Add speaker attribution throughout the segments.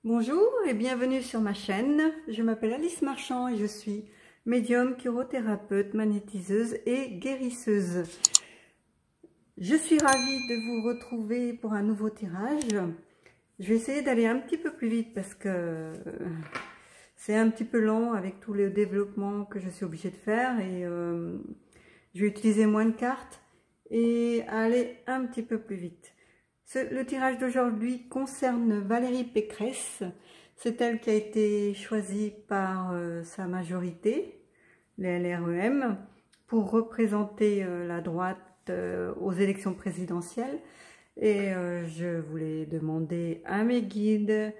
Speaker 1: Bonjour et bienvenue sur ma chaîne. Je m'appelle Alice Marchand et je suis médium, chirothérapeute, magnétiseuse et guérisseuse. Je suis ravie de vous retrouver pour un nouveau tirage. Je vais essayer d'aller un petit peu plus vite parce que c'est un petit peu long avec tout le développement que je suis obligée de faire et je vais utiliser moins de cartes et aller un petit peu plus vite. Le tirage d'aujourd'hui concerne Valérie Pécresse. C'est elle qui a été choisie par sa majorité, les LREM, pour représenter la droite aux élections présidentielles. Et je voulais demander à mes guides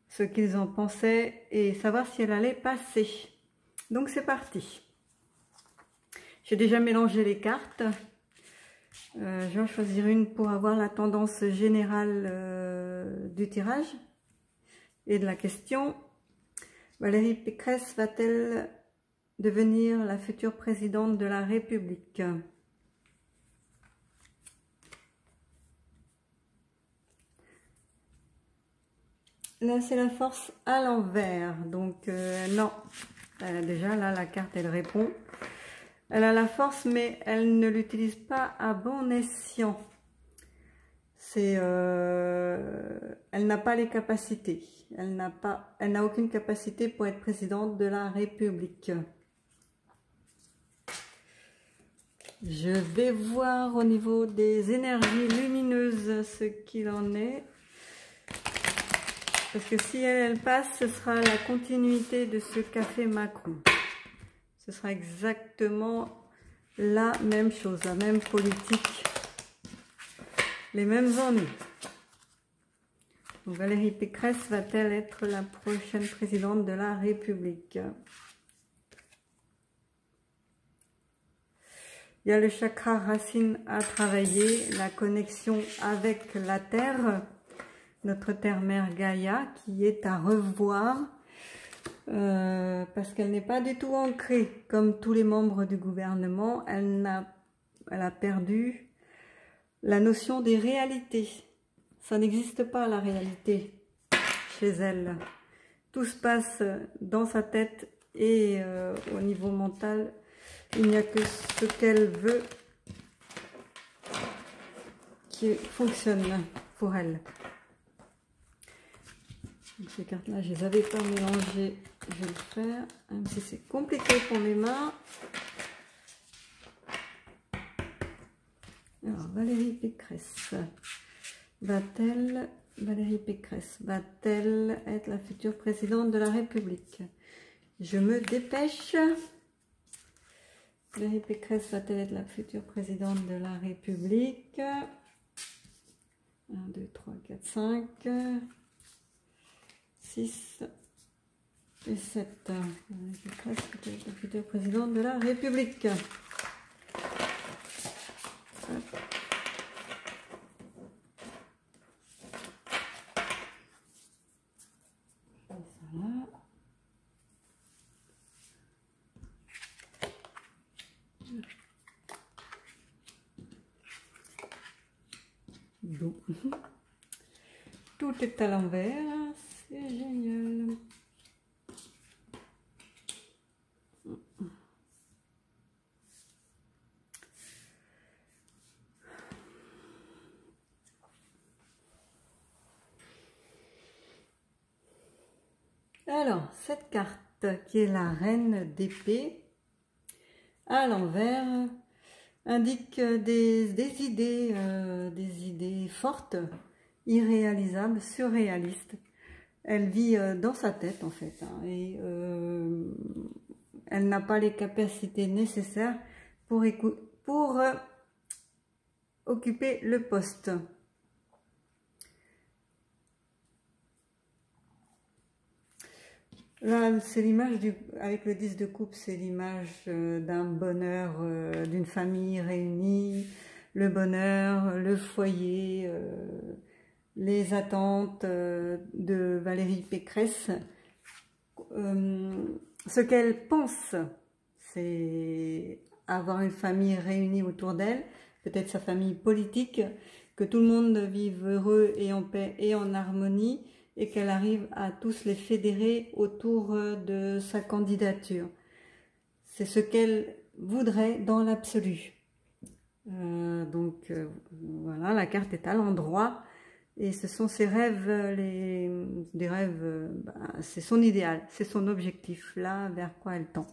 Speaker 1: ce qu'ils en pensaient et savoir si elle allait passer. Donc c'est parti. J'ai déjà mélangé les cartes. Je vais en choisir une pour avoir la tendance générale du tirage et de la question. Valérie Pécresse va-t-elle devenir la future présidente de la République? Là, c'est la force à l'envers. Donc, non. Déjà, là, la carte, elle répond. Elle a la force, mais elle ne l'utilise pas à bon escient. Elle n'a pas les capacités. Elle n'a aucune capacité pour être présidente de la République. Je vais voir au niveau des énergies lumineuses ce qu'il en est. Parce que si elle passe, ce sera la continuité de ce café Macron. Ce sera exactement la même chose, la même politique, les mêmes ennuis. Donc Valérie Pécresse va-t-elle être la prochaine présidente de la République? Il y a le chakra racine à travailler, la connexion avec la Terre, notre Terre-Mère Gaïa, qui est à revoir. Parce qu'elle n'est pas du tout ancrée comme tous les membres du gouvernement. Elle a perdu la notion des réalités. Ça n'existe pas, la réalité, chez elle. Tout se passe dans sa tête et au niveau mental, il n'y a que ce qu'elle veut qui fonctionne pour elle. Donc ces cartes-là, je les avais pas mélangées. Je vais le faire, même si c'est compliqué pour mes mains. Alors, Valérie Pécresse va-t-elle être la future présidente de la République? Je me dépêche. Valérie Pécresse va-t-elle être la future présidente de la République? 1, 2, 3, 4, 5, 6... et 7. Pécresse peut-être la future présidente de la République. Donc, tout est à l'envers, c'est génial. Alors, cette carte qui est la reine d'épée, à l'envers, indique des idées fortes, irréalisables, surréalistes. Elle vit dans sa tête en fait, hein, et elle n'a pas les capacités nécessaires pour occuper le poste. Là, c'est l'image avec le 10 de coupe, c'est l'image d'un bonheur, d'une famille réunie, le bonheur, le foyer, les attentes de Valérie Pécresse. Ce qu'elle pense, c'est avoir une famille réunie autour d'elle, peut-être sa famille politique, que tout le monde vive heureux et en paix et en harmonie, et qu'elle arrive à tous les fédérer autour de sa candidature. C'est ce qu'elle voudrait dans l'absolu. Voilà, la carte est à l'endroit et ce sont ses rêves, des rêves, c'est son idéal, c'est son objectif, là vers quoi elle tend.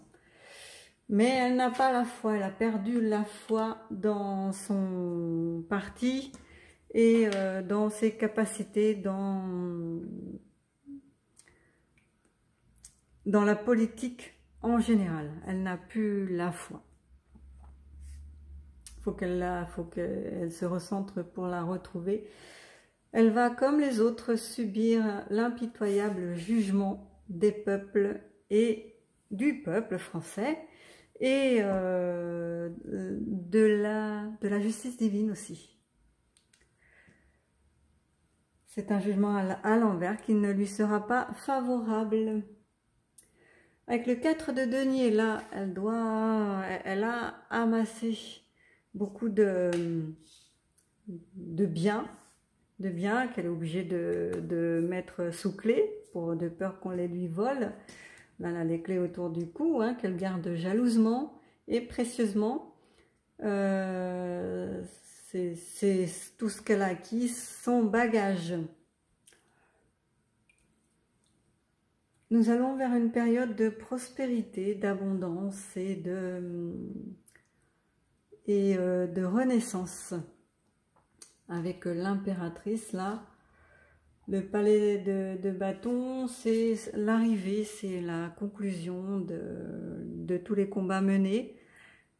Speaker 1: Mais elle n'a pas la foi, elle a perdu la foi dans son parti et dans ses capacités, dans la politique en général. Elle n'a plus la foi. Faut qu'elle se recentre pour la retrouver. Elle va, comme les autres, subir l'impitoyable jugement des peuples et du peuple français et de la justice divine aussi. C'est un jugement à l'envers qui ne lui sera pas favorable. Avec le 4 de denier, là, elle a amassé beaucoup de biens qu'elle est obligée de mettre sous clé, de peur qu'on les lui vole. Là, elle a les clés autour du cou, hein, qu'elle garde jalousement et précieusement. C'est tout ce qu'elle a acquis, son bagage. Nous allons vers une période de prospérité, d'abondance et de renaissance. Avec l'impératrice, là, le palais de bâton, c'est l'arrivée, c'est la conclusion de tous les combats menés.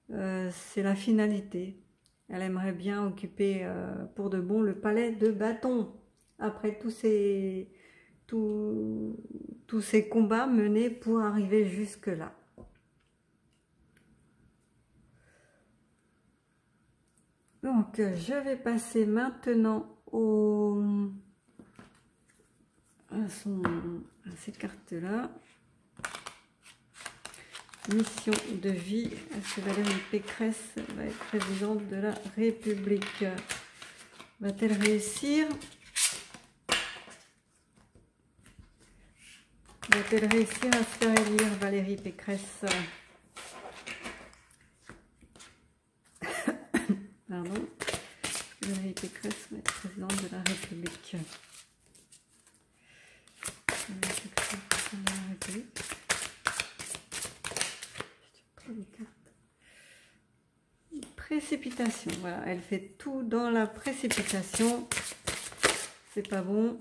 Speaker 1: C'est la finalité. Elle aimerait bien occuper pour de bon le palais de bâton. Après tous ces combats menés pour arriver jusque-là. Donc, je vais passer maintenant à ces cartes-là. Mission de vie. Est-ce que Valérie Pécresse va être présidente de la République? Va-t-elle réussir? Va-t-elle réussir à se faire élire, Valérie Pécresse? Pardon. Valérie Pécresse va être présidente de la République. Précipitation, voilà, elle fait tout dans la précipitation. C'est pas bon.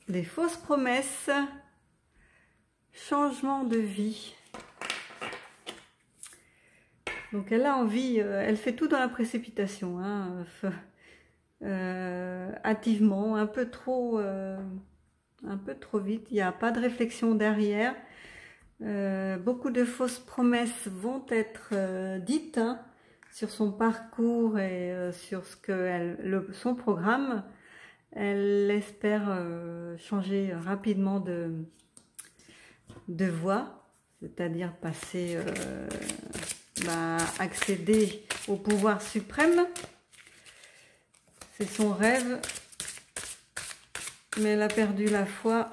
Speaker 1: Des fausses promesses. Changement de vie. Donc elle a envie, elle fait tout dans la précipitation, hein, hâtivement, un peu trop vite. Il n'y a pas de réflexion derrière. Beaucoup de fausses promesses vont être dites, hein, sur son parcours et sur son programme. Elle espère changer rapidement de voie, c'est-à-dire passer, accéder au pouvoir suprême. C'est son rêve, mais elle a perdu la foi.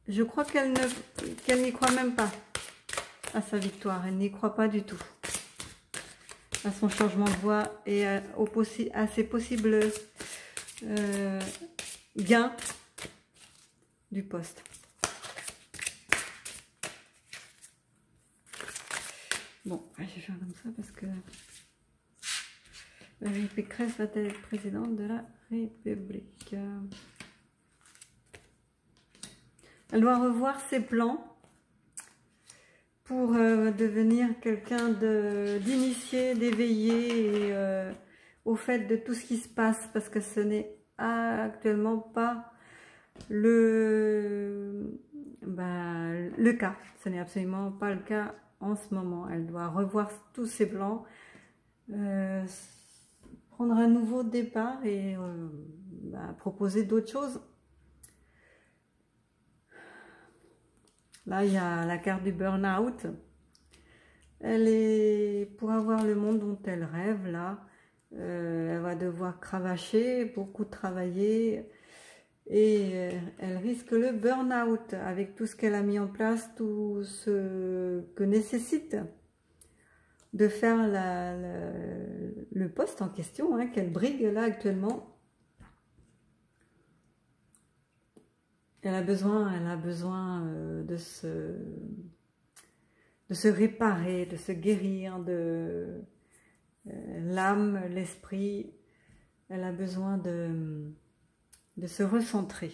Speaker 1: Je crois qu'elle n'y croit même pas à sa victoire. Elle n'y croit pas du tout à son changement de voie et à ses possibles gains du poste. Bon, je vais faire comme ça parce que Valérie Pécresse va être présidente de la République. Elle doit revoir ses plans pour devenir quelqu'un d'initié, d'éveillé au fait de tout ce qui se passe, parce que ce n'est actuellement pas le cas. Ce n'est absolument pas le cas en ce moment. Elle doit revoir tous ses plans, prendre un nouveau départ et proposer d'autres choses. Là, il y a la carte du burn-out. Elle est, pour avoir le monde dont elle rêve, là, elle va devoir cravacher, beaucoup travailler, et elle risque le burn-out avec tout ce qu'elle a mis en place, tout ce que nécessite de faire le poste en question, hein, qu'elle brigue là actuellement. Elle a besoin de se réparer, de se guérir, de l'âme, l'esprit. Elle a besoin de se recentrer.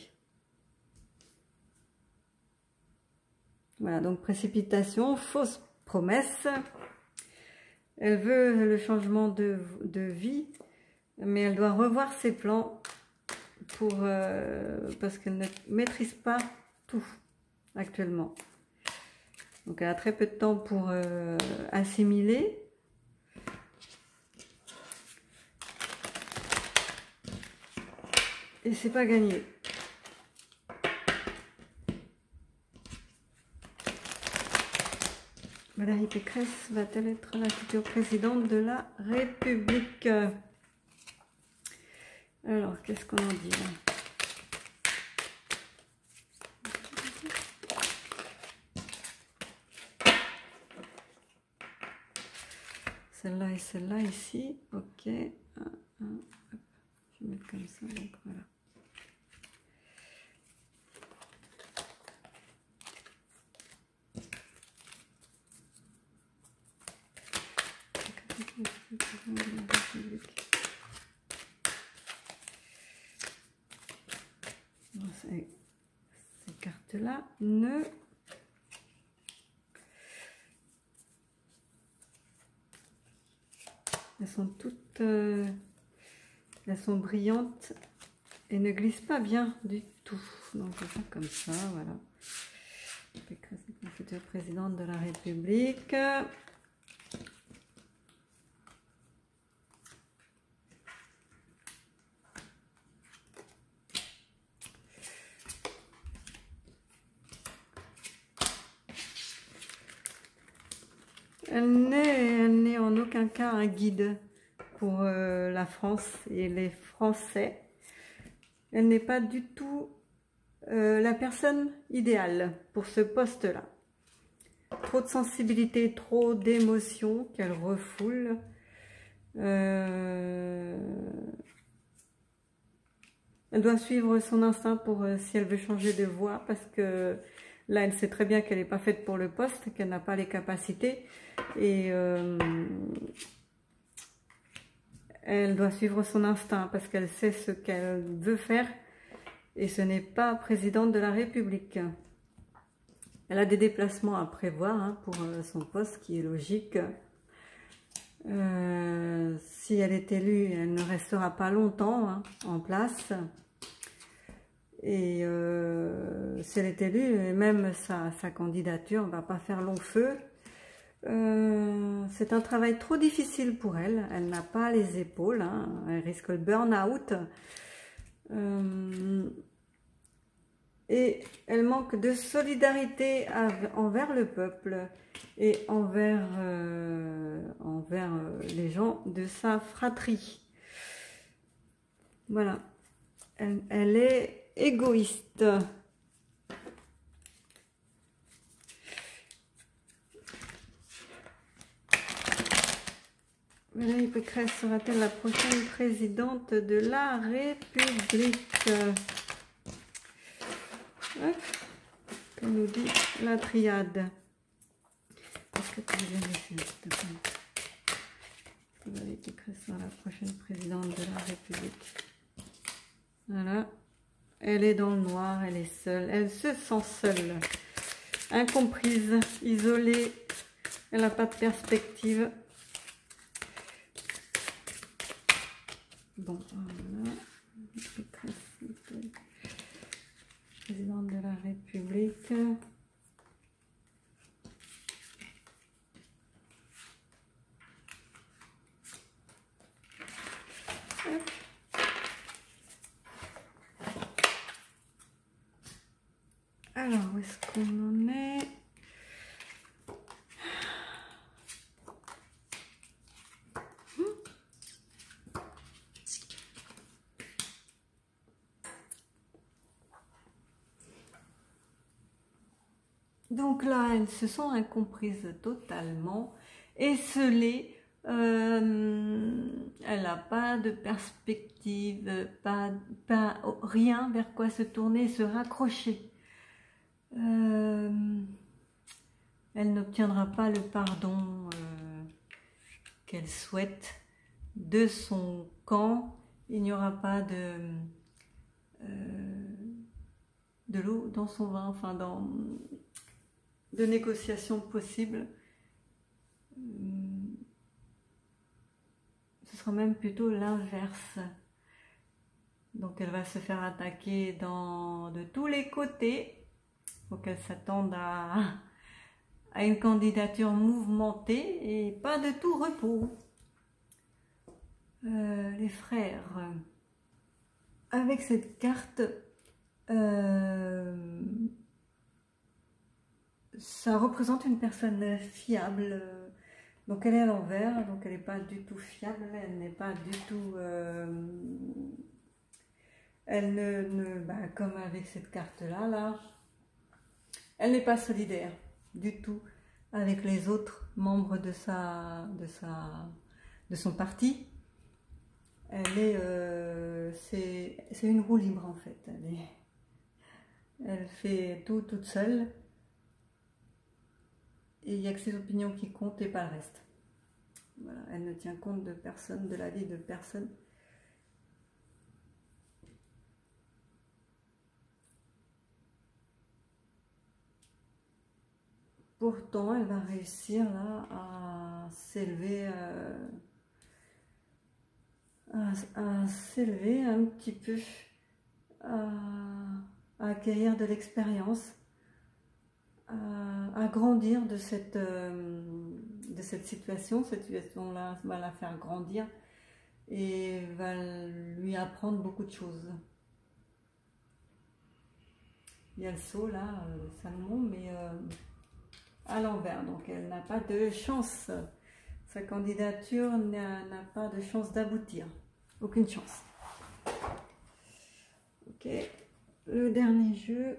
Speaker 1: Voilà, donc précipitation, fausse promesse. Elle veut le changement de vie, mais elle doit revoir ses plans parce qu'elle ne maîtrise pas tout actuellement. Donc elle a très peu de temps pour assimiler. Et c'est pas gagné. Valérie Pécresse va-t-elle être la future présidente de la République? Alors, qu'est-ce qu'on en dit là? Celle-là et celle-là ici. Ok. Je vais mettre comme ça, donc voilà. Ces cartes-là elles sont toutes, elles sont brillantes et ne glissent pas bien du tout. Donc je vais faire comme ça, voilà. Pécresse est la future présidente de la République. Elle n'est en aucun cas un guide pour la France et les Français. Elle n'est pas du tout la personne idéale pour ce poste-là. Trop de sensibilité, trop d'émotions qu'elle refoule. Elle doit suivre son instinct pour si elle veut changer de voie, parce que là, elle sait très bien qu'elle n'est pas faite pour le poste, qu'elle n'a pas les capacités. Et elle doit suivre son instinct parce qu'elle sait ce qu'elle veut faire. Et ce n'est pas présidente de la République. Elle a des déplacements à prévoir hein, pour son poste, qui est logique. Si elle est élue, elle ne restera pas longtemps hein, en place. Et si elle est élue, même sa candidature ne va pas faire long feu. C'est un travail trop difficile pour elle. Elle n'a pas les épaules. Hein. Elle risque le burn-out. Et elle manque de solidarité envers le peuple et envers les gens de sa fratrie. Voilà. Elle est égoïste. Valérie Pécresse sera-t-elle la prochaine présidente de la République? Que nous dit la triade? Est-ce que tu veux bien laisser, s'il te plaît? Valérie Pécresse sera la prochaine présidente de la République. Voilà. Elle est dans le noir, elle est seule. Elle se sent seule. Incomprise, isolée. Elle n'a pas de perspective. Bon, voilà. Présidente de la République. Alors, où est-ce qu'on en est? Donc là, elles se sont incomprises totalement, esselées. Elle n'a pas de perspective, rien vers quoi se tourner, se raccrocher. Elle n'obtiendra pas le pardon qu'elle souhaite de son camp. Il n'y aura pas de l'eau dans son vin, enfin de négociations possibles. Ce sera même plutôt l'inverse. Donc elle va se faire attaquer de tous les côtés. Il faut qu'elle s'attende à une candidature mouvementée et pas de tout repos. Les frères. Avec cette carte, ça représente une personne fiable. Donc elle est à l'envers, donc elle n'est pas du tout fiable, elle n'est pas du tout... comme avec cette carte-là, là, elle n'est pas solidaire du tout avec les autres membres de son parti. Elle est... c'est une roue libre en fait. Elle fait tout toute seule. Et il n'y a que ses opinions qui comptent et pas le reste. Voilà, elle ne tient compte de personne, de la vie de personne. Pourtant, elle va réussir là à s'élever, à s'élever un petit peu, à acquérir de l'expérience, à grandir de cette situation. Cette situation-là va la faire grandir et va lui apprendre beaucoup de choses. Il y a le saut là, Salomon, mais à l'envers, donc elle n'a pas de chance. Sa candidature n'a pas de chance d'aboutir. Aucune chance. Ok, le dernier jeu.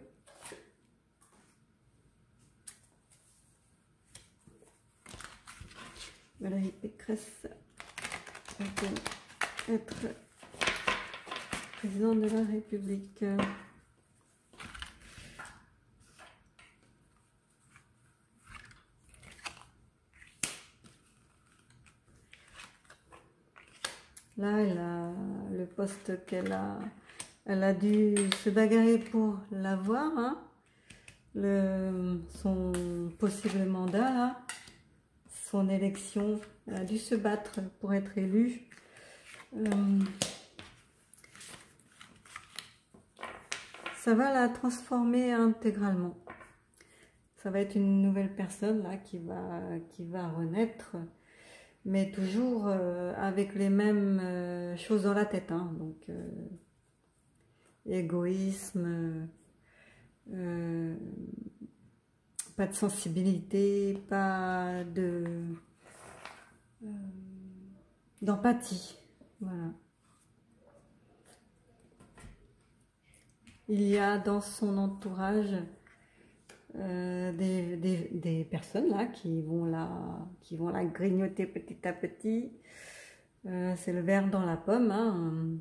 Speaker 1: Valérie Pécresse peut être président de la République. Là, elle a le poste qu'elle a, elle a dû se bagarrer pour l'avoir, hein. Son possible mandat, là, son élection, elle a dû se battre pour être élue. Ça va la transformer intégralement. Ça va être une nouvelle personne là qui va renaître, mais toujours avec les mêmes choses dans la tête, hein. Donc égoïsme, pas de sensibilité, pas d'empathie, voilà. Il y a dans son entourage des personnes là qui vont la grignoter petit à petit. C'est le ver dans la pomme, hein.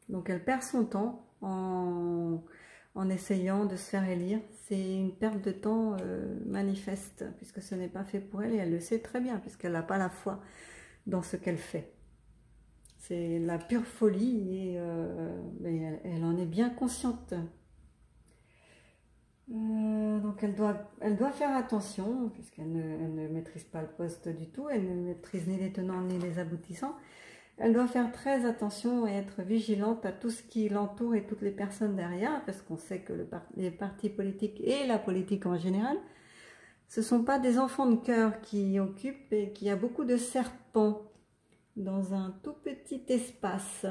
Speaker 1: Donc elle perd son temps en essayant de se faire élire. C'est une perte de temps manifeste, puisque ce n'est pas fait pour elle, et elle le sait très bien, puisqu'elle n'a pas la foi dans ce qu'elle fait. C'est la pure folie, et elle en est bien consciente. Donc elle doit faire attention, puisqu'elle ne maîtrise pas le poste du tout, elle ne maîtrise ni les tenants ni les aboutissants. Elle doit faire très attention et être vigilante à tout ce qui l'entoure et toutes les personnes derrière, parce qu'on sait que les partis politiques et la politique en général, ce ne sont pas des enfants de cœur qui occupent, et qu'il y a beaucoup de serpents dans un tout petit espace.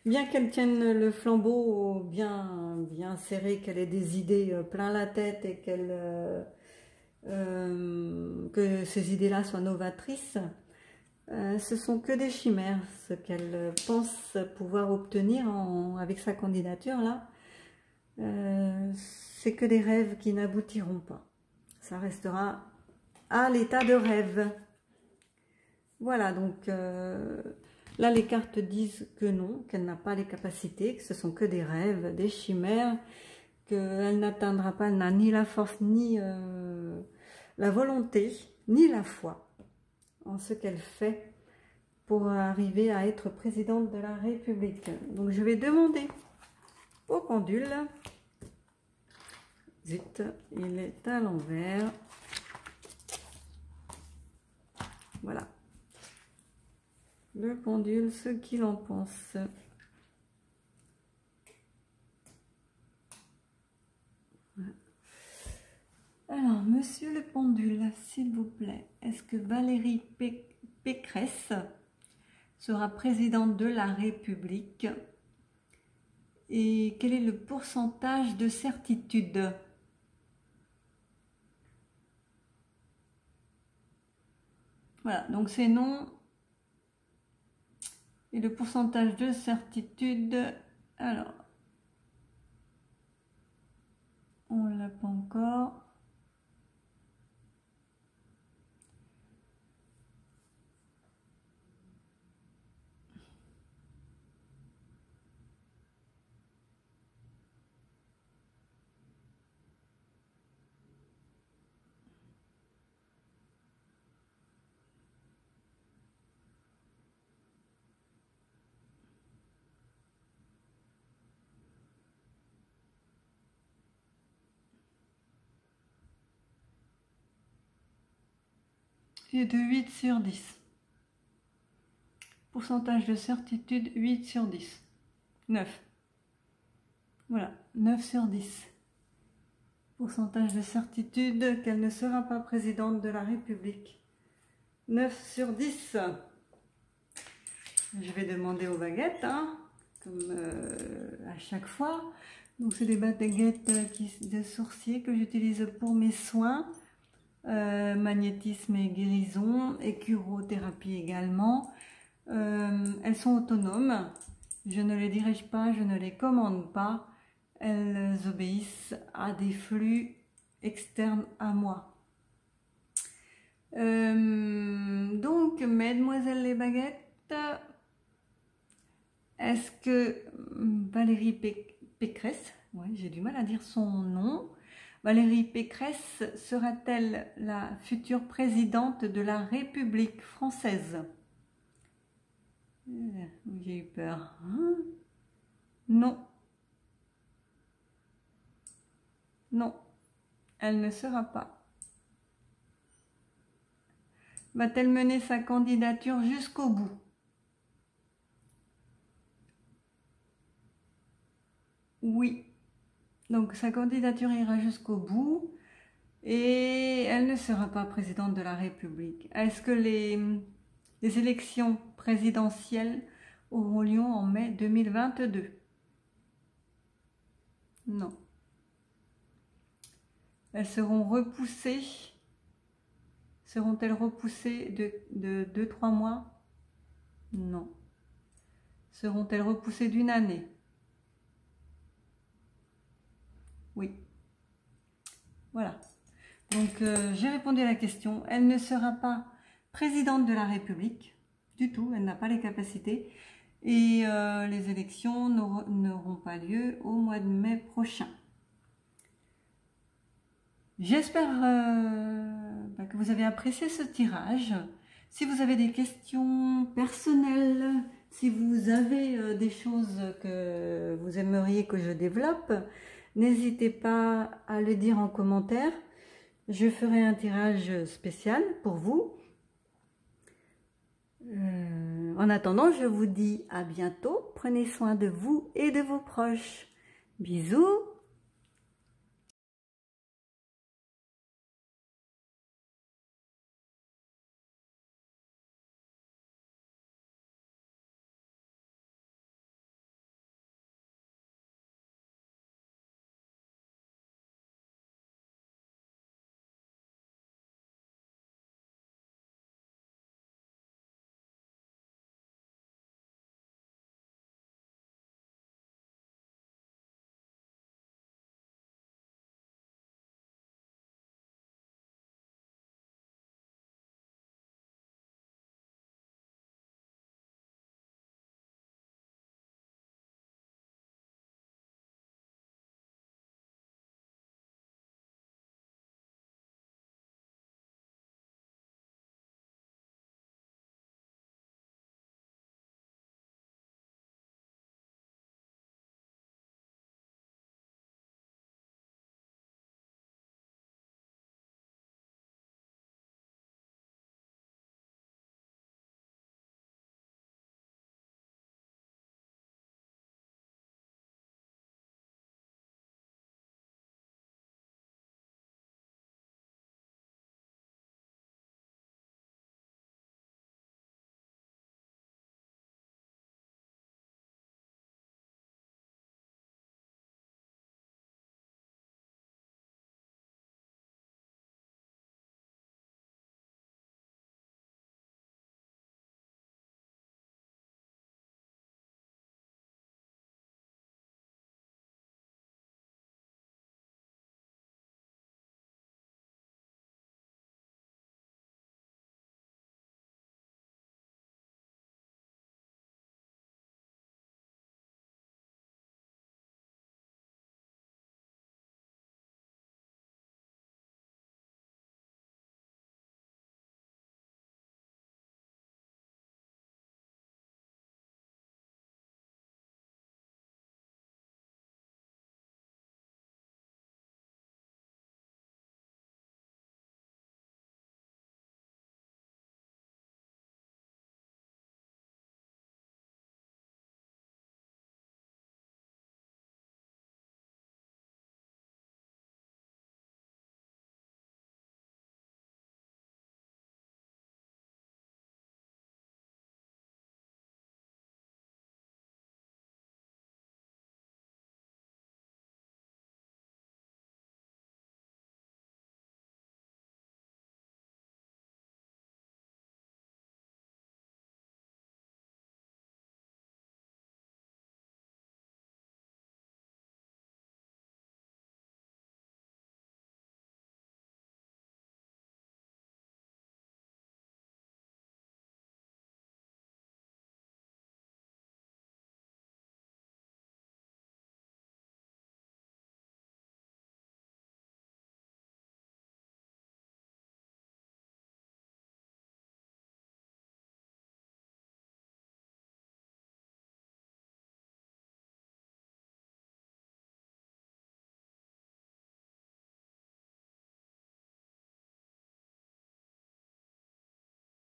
Speaker 1: Bien qu'elle tienne le flambeau bien serré, qu'elle ait des idées plein la tête et que ces idées-là soient novatrices, ce sont que des chimères, ce qu'elle pense pouvoir obtenir avec sa candidature là. C'est que des rêves qui n'aboutiront pas. Ça restera à l'état de rêve. Voilà, donc là les cartes disent que non, qu'elle n'a pas les capacités, que ce sont que des rêves, des chimères, qu'elle n'atteindra pas, elle n'a ni la force, ni la volonté, ni la foi en ce qu'elle fait pour arriver à être présidente de la République. Donc je vais demander au pendule. Zut, il est à l'envers. Voilà. Le pendule, ce qu'il en pense. Voilà. Alors, monsieur le pendule, s'il vous plaît, est-ce que Valérie Pécresse sera présidente de la République? Et quel est le pourcentage de certitude? Voilà, donc c'est non. Et le pourcentage de certitude, alors, on ne l'a pas encore. Et de 8 sur 10. Pourcentage de certitude 8 sur 10. 9. Voilà, 9 sur 10. Pourcentage de certitude qu'elle ne sera pas présidente de la République. 9 sur 10. Je vais demander aux baguettes, hein, comme à chaque fois. Donc c'est des baguettes de sourcier que j'utilise pour mes soins. Magnétisme et guérison, et curothérapie également. Elles sont autonomes, je ne les dirige pas, je ne les commande pas, elles obéissent à des flux externes à moi. Donc, mesdemoiselles les baguettes, est-ce que Valérie Pécresse, ouais, j'ai du mal à dire son nom, Valérie Pécresse sera-t-elle la future présidente de la République française? J'ai eu peur. Hein? Non. Non, elle ne sera pas. Va-t-elle mener sa candidature jusqu'au bout? Oui. Donc sa candidature ira jusqu'au bout et elle ne sera pas présidente de la République. Est-ce que les élections présidentielles auront lieu en mai 2022? Non. Elles seront repoussées. Seront-elles repoussées de 2-3 mois? Non. Seront-elles repoussées d'une année? Oui. Voilà. Donc, j'ai répondu à la question. Elle ne sera pas présidente de la République du tout. Elle n'a pas les capacités. Et les élections n'auront pas lieu au mois de mai prochain. J'espère que vous avez apprécié ce tirage. Si vous avez des questions personnelles, si vous avez des choses que vous aimeriez que je développe, n'hésitez pas à le dire en commentaire. Je ferai un tirage spécial pour vous. En attendant, je vous dis à bientôt. Prenez soin de vous et de vos proches. Bisous!